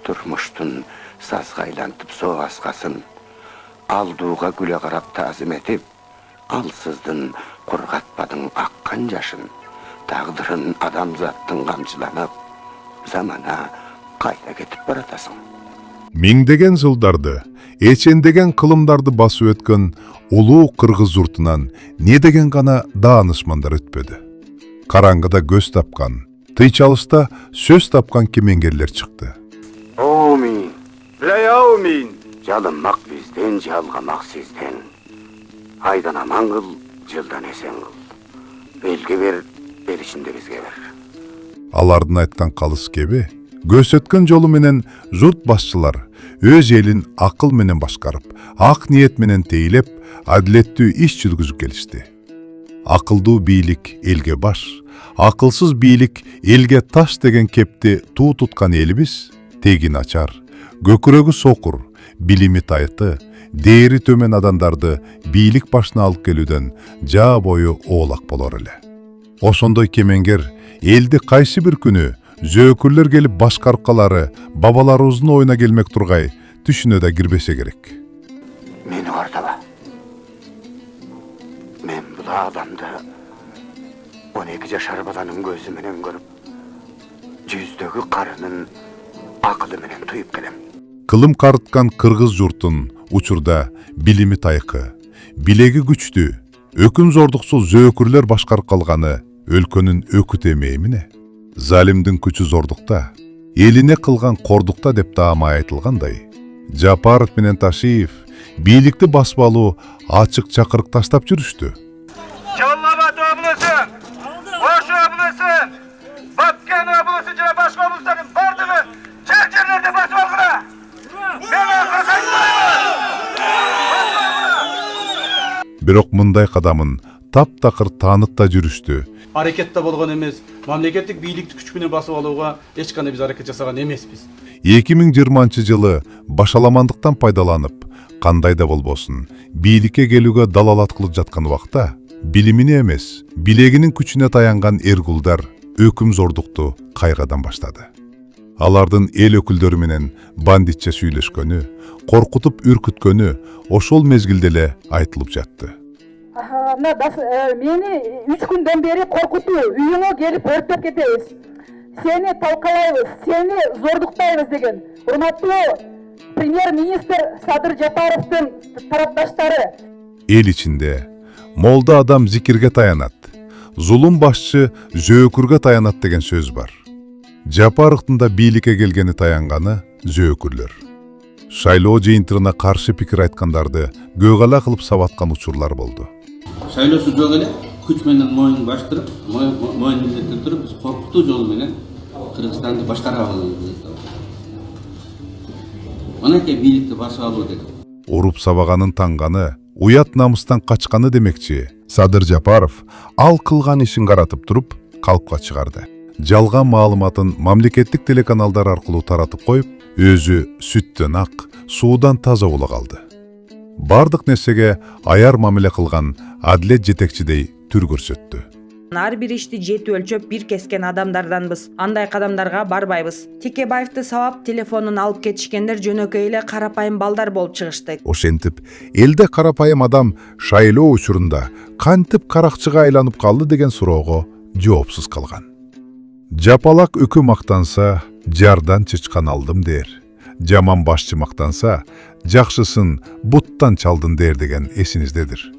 turmuştun sazgaylantıp soğuk askasın. Alduğuğa güle qarap tazim etip, alsızdın kurgatpadın akkan yaşın. Tağdırın adamzattın kamçılanıp, zamana kayda ketip baratasın. Миңдеген жылдарды, эчендеген кылымдарды басып өткөн улуу кыргыз журтунан не деген гана даанышмандар өтпөдү. Караңгыда көз тапкан, тыйчалышта сөз тапкан кемеңгерлер чыкты. Amin. Bilay amin. Жалынмак бизден, жалгамак сизден. Айдан аман кыл, жылдан эсен кыл. Белги бер, эл ичинде бизге бер. Алардын айткан калыс кеби, көрсөткөн жолу менен журт башчылар өз элин акыл менен башкарып, ак ниет менен тейлеп, адилеттүү иш жүргүзүп келишти. Акылдуу бийлик элге баш, акылсыз бийлик элге таш деген кепти туу туткан элибиз тегин ачар, көкүрөгү сокур, билими тайты, дээри төмен адамдарды бийлик башына алып келүүдөн жаа бою оолак болор эле. Ошондой кемеңгер элди кайсы бир күнү зөөкүрлөр келип башкаркалары бабаларыбыздын оюна келмек тургай түшүнө да кирбесе керек. Мени картаба. Мен бул адамды 12 жашар баланын көзү менен көрүп, жүздөгү карынын акылы менен туюп келем. Кылым карыткан кыргыз журтун учурда билими тайкы, билеги күчтүү, өкүм зордуксуз зөөкүрлөр башкарып калганы өлкөнүн өкүт эмеи эмне? Залимдин күчү зордукта, элине кылган кордукта деп таама айтылгандай, Жапаров менен Ташиев бийликти басып алуу ачык чакырык таштап жүрүштү. Жалал-Абад облысы, Ош облысы, Баткен облысы жана башка облустардын бардыгы жерлерде басып алгыла. Мен акыры Бирок мындай кадамын таптакыр таанып да жүрүштү. Аракетте болгон эмес, мамлекеттик бийликти күч менен басып алууга эч кандай биз аракет жасаган эмеспиз. 2020-жылы башаламандыктан пайдаланып, кандай да болбосун, бийликке келүүгө далалат кылып жаткан убакта, билимине эмес, билегинин күчүнө таянган эргулдар өкүм зордукту кайрадан баштады. Алардын эл өкүлдөрү менен бандитче сүйлөшкөнү, коркутуп үркүткөнү ошол мезгилде эле айтылып жатты. Meni 3 günden beri korkutuyor. Uyuma gelip örtüp gideriz. Seni talkalayız, seni zorduktayız degen. Hurmatlı Premier Minister Sadır Japarov'tun tarafdaşları. El içinde molda adam zikirge tayanat, zulum başçı zөөкүргө таянат деген сөз бар. Жапаровдун да бийликке келгени таянганы зөөкүрлөр. Шайлоо жыйынтыгына каршы пикир айткандарды көөгала кылып сабаткан учурлар болду. Шайлоосу жок эле күч менен моюн баштырып, моюн милдеттеп туруп, биз коркутуу жолу менен Кыргызстанды башкарабыз. Мынакей бийликти басып алуу деди. Уруп сабаганын таңганы, уят намыстан качканы демекчи. Садыр Жапаров ал кылган ишин каратып туруп, калпка чыгарды. Жалган маалыматын мамлекеттик телеканалдар аркылуу таратып коюп, өзү сүттөн ак, суудан таза боло калды. Бардык нерсеге аяр мамиле кылган адилет жетекчидей түр көрсөттү. Ар бир ишти жети өлчөп бир кескен адамдарданбыз. Андай кадамдарга барбайбыз. Текебаевди сабап телефонун алып кетишкендер жөнөкөй эле карапайым балдар болуп чыгышты. Ошентип, элде карапайым адам шайлоо учурунда кантип каракчыга айланып калды деген суроого жоопсуз калган. Жапалак үкү мактанса, жардан чычкан алдым дер. Жаман башчы мактанса, жакшысын буттан чалдым дер деген эсиңиздедир.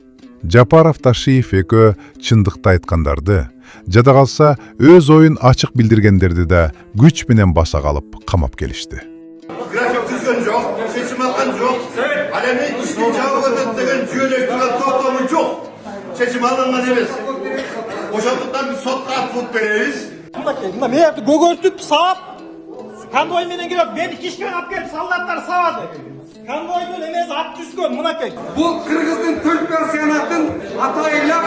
Жапаров Ташиев экөө чындыкты айткандарды, жада калса өз оюн ачык билдиргендерди да күч менен баса калып камап келишти. График түзгөн жок, чечим алган жок. Ал эми иштин жабык өтөт деген жүйөлөштүргөн токтому жок. Чечим алынган эмес. Ошондуктан биз сотко алып беребиз. Мен көгөртүп саап, конвой менен келип, мени кишке алып келип солдаттар сабады. Конвойдун эмес ат түзгөн мынакей. Бул Кыргыздын төлкөр сыянатын атайылап,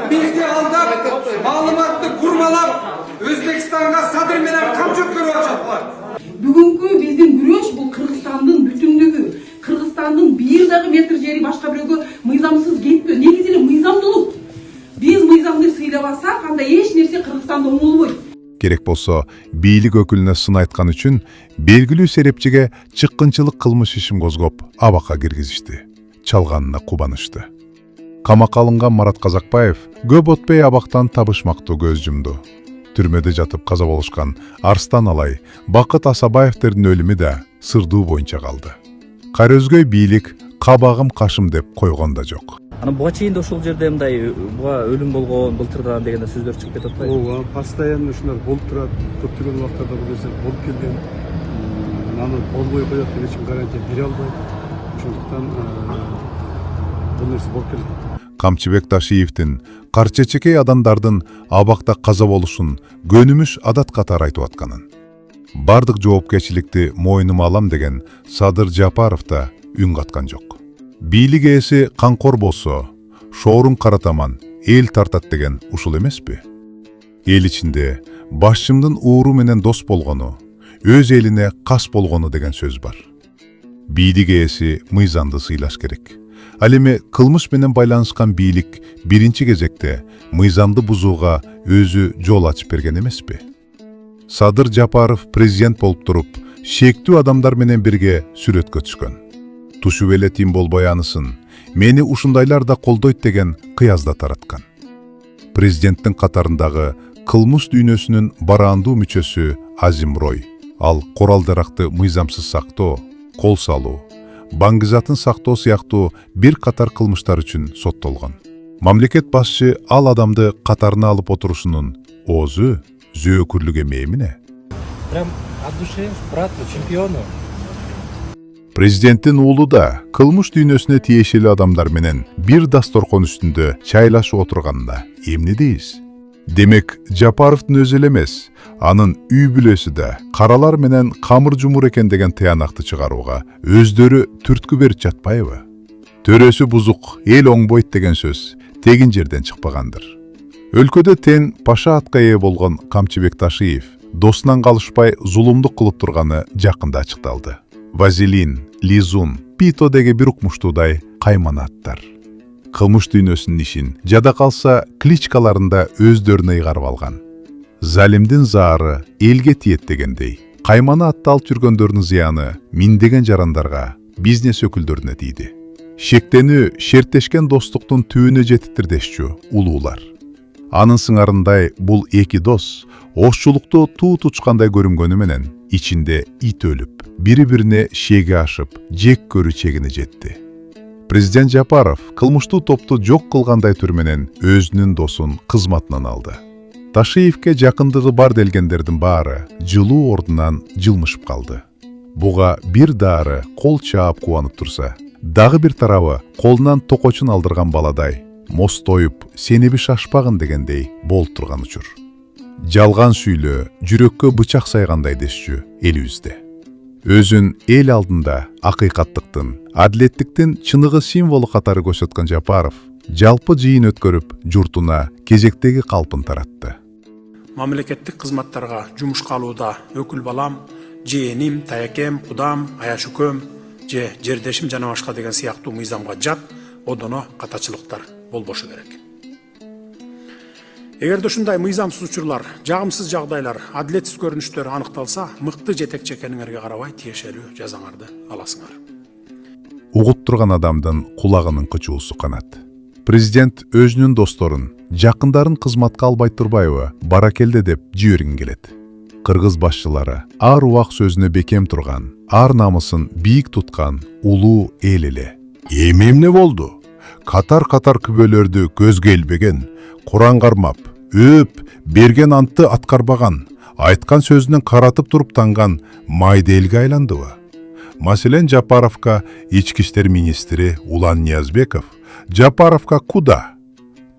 бизди алдап, маалыматты курмалап, Өзбекстанга Садыр менен камчып көрүп атышат. Бүгүнкү биздин күрөш бул Кыргызстандын бүтүндүгү. Кыргызстандын бир дагы метр жери башка бирөөгө мыйзамсыз кетпөө. Негизи эле мыйзамдуулук. Биз мыйзамды сыйлабасак, анда эч нерсе Кыргызстанда оңолбойт. керек болсо бийлик өкүлүнө сын айткан үчүн белгилүү серепчиге чыккынчылык кылмыш ишин козгоп абакка киргизишти. Чалганына кубанышты. Камакка алынган Марат Казакбаев көп өтпөй абактан табышмактуу көз жумду. Түрмөдө жатып каза болушкан Арстан Алай, Бакыт Асабаевтердин өлүмү да сырдуу боюнча калды. Карөзгөй бийлик кабагым кашым деп койгон да жок. Анан буга чейин да ушул жерде мындай буга өлүм болгон, былтырдан деген сөздөр чыгып кетип атпайбы? Ооба, постоянно ушулар болуп турат. Көптөгөн убактарда бул нерсе болуп келген. Аны болбой коет деп эч ким гарантия бере албайт. Ошондуктан бул нерсе болуп келген. Камчыбек Ташиевдин карчечекей адамдардын абакта каза болушун көнүмүш адат катары айтып атканын, бардык жоопкерчиликти мойнума алам деген Садыр Жапаров да үн каткан жок. Бийлик ээси камкор болсо, шоорун каратаман, эл тартат деген ушул эмеспи? Эл ичинде башчымдын ууру менен дос болгону, өз элине кас болгону деген сөз бар. Бийлик ээси мыйзамды сыйлаш керек. Ал эми кылмыш менен байланышкан бийлик биринчи кезекте мыйзамды бузууга өзү жол ачып берген эмеспи? Садыр Жапаров президент болуп туруп, шектүү адамдар менен бирге сүрөткө түшкөн. Тушуп эле тим болбой анысын, мени ушундайлар да колдойт деген кыязда тараткан. Президенттин катарындагы кылмыш дүйнөсүнүн бараандуу мүчөсү Азим Рой, ал корал-даракты мыйзамсыз сактоо, кол салуу, баңгизатын сактоо сыяктуу бир катар кылмыштар үчүн соттолгон. Мамлекет башчы ал адамды катарына алып отурушунун оозу зөөкүрлүк эме эмне? Прям от души брату, чемпиону. Президенттин уулу да кылмыш дүйнөсүнө тиешелүү адамдар менен бир дасторкон үстүндө чайлашып отурганда эмне дейсиз? Демек, Жапаровдун өзү эле эмес, анын үй бүлөсү да каралар менен камыр жумур экен деген тыянакты чыгарууга өздөрү түрткү берип жатпайбы? Төрөсү бузук, эл оңбойт деген сөз тегин жерден чыкпагандыр. Өлкөдө тен паша атка ээ болгон Камчыбек Ташиев досунан калышпай зулумдук кылып турганы жакында ачыкталды. Вазелин, Лизун, Пито деги бир укмуштуудай каймана аттар. Кылмыш дүйнөсүнүн ишин жада калса кличкаларында өздөрүнө ыйгарып алган. Залимдин заары элге тиет дегендей, каймана атты алып жүргөндөрдүн зыяны миңдеген жарандарга, бизнес өкүлдөрүнө тийди. Шектенүү шерттешкен достуктун түбүнө жетиптир дешчү улуулар. Анын сыңарындай бул эки дос ошчулукту туут учкандай көрүнгөнү менен ичинде ит өлүп, бири-бирине шеге ашып, жек көрүү чегине жетти. Президент Жапаров кылмыштуу топту жок кылгандай түр менен өзүнүн досун кызматынан алды. Ташиевке жакындыгы бар делгендердин баары жылуу ордунан жылмышып калды. Буга бир даары кол чаап кубанып турса, дагы бир тарабы колунан токочун алдырган баладай мостоюп, сенеби шашпагын дегендей болуп турган учур. Жалган сүйлөө жүрөккө бычак сайгандай дешчү элибизде. Өзүн эл алдында акыйкаттыктын, адилеттиктин чыныгы символу катары көрсөткөн Жапаров жалпы жыйын өткөрүп, журтуна кезектеги калпын таратты. Мамлекеттик кызматтарга жумушка алууда өкүл балам, жээним, таякем, кудам, аяшүкөм, же жердешим жана башка деген сыяктуу мыйзамга жат, одоно катачылыктар болбошу керек. Эгерде ушундай мыйзамсыз учурлар, жагымсыз жагдайлар, адилетсиз көрүнүштөр аныкталса, мыкты жетекчи экениңерге карабай тиешелүү жазаңарды аласыңар. Угут турган адамдын кулагынын кычуусу канат. Президент өзүнүн досторун, жакындарын кызматка албай турбайбы, баракелде деп жибергин келет. Кыргыз башчылары ар убак сөзүнө бекем турган, ар намысын бийик туткан улуу эл эле. Эмне болду? Катар-катар күбөлөрдү көзгө илбеген, Куран кармап, өп, берген антты аткарбаган, айткан сөзүнөн каратып туруп танган майда элге айландыбы? Маселен Жапаровка ички иштер министри Улан Ниязбеков, Жапаровка куда?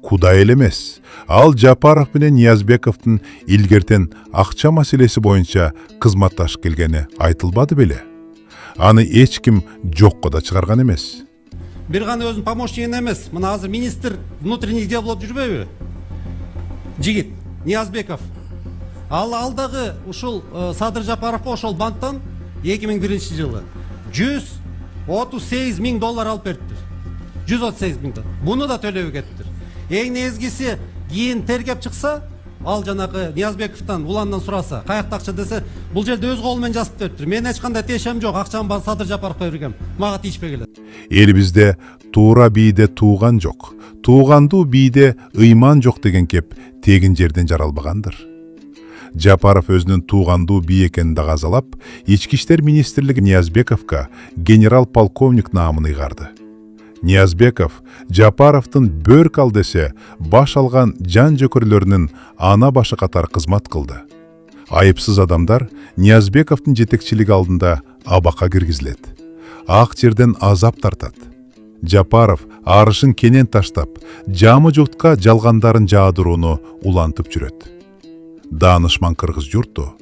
Куда эл эмес. Ал Жапаров менен Ниязбековдун илгертен акча маселеси боюнча кызматташып келгени айтылбады беле? Аны эч ким жокко да чыгарган эмес. Бир гана өзүнүн помощнигин эмес, мына азыр министр внутренних дел болуп жүрбөйбү? Жигит Ниязбеков. Ал алдагы ушул Садыр Жапаровго ошол банктан 2001 жылы $138 миң алып бериптир. 138 миң доллар. Буну да төлөбөй кетиптир. Эң негизгиси кийин тергеп чыкса, Ал жанагы Ниязбековтан уландан сураса, каякта акча десе, бул жерде өз колу менен жазып бериптир. Мен эч кандай тиешем жок, акчаны баары Садыр Жапаровго бергем. Мага тийишпей келет. Элибизде туура бийде тууган жок, туугандуу бийде ыйман жок деген кеп тегин жерден жаралбагандыр. Жапаров өзүнүн туугандуу бий экенин да казалап, Ички иштер министрлиги Ниязбековго генерал-полковник наамын ыйгарды. Ниязбеков Жапаровдун бөрк ал десе, баш алган жан жөкөрлөрүнүн ана башы катары кызмат кылды. Айыпсыз адамдар Ниязбековдун жетекчилиги алдында абакка киргизилет. Ак жерден азап тартат. Жапаров арышын кенен таштап, жамы журтка жалгандарын жаадырууну улантып жүрөт. Даанышман кыргыз журту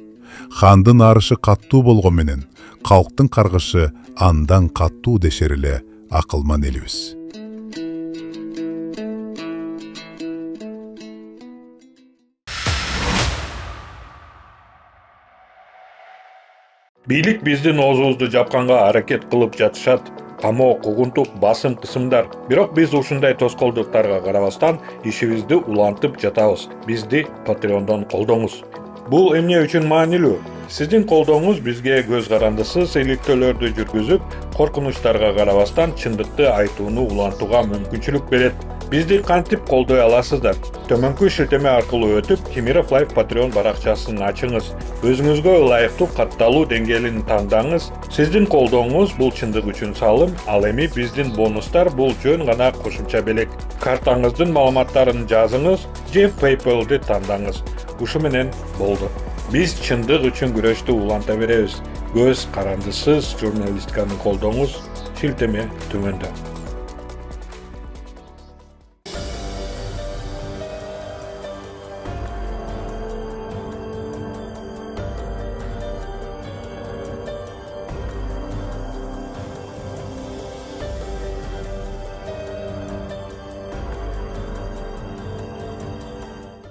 хандын арышы каттуу болгон менен калктын каргышы андан каттуу дешер эле акылман элибиз. Бийлик биздин оозубузду жапканга аракет кылып жатышат. Камоо, кугунтук, басым кысымдар. Бирок биз ушундай тоскоолдуктарга карабастан ишибизди улантып жатабыз. Бизди Patreon'dan колдоңуз. Бул эмне үчүн маанилүү? Сиздин колдооңуз бизге көз карандысыз иликтөөлөрдү жүргүзүп, коркунучтарга карабастан чындыкты айтууну улантууга мүмкүнчүлүк берет. Бизди кантип колдой аласыздар? Төмөнкү шилтеме аркылуу өтүп, Темиров Live Patreon баракчасын ачыңыз. Өзүңүзгө ылайыктуу катталуу деңгээлин тандаңыз. Сиздин колдооңуз бул чындык үчүн салым, ал эми биздин бонустар бул жөн гана кошумча белек. Картаңыздын маалыматтарын жазыңыз же PayPal'ды тандаңыз. Ушу менен болду. Биз чындык үчүн күрөштү уланта беребиз. Көз карандысыз журналистканы колдоңуз, шилтеме төмөндө.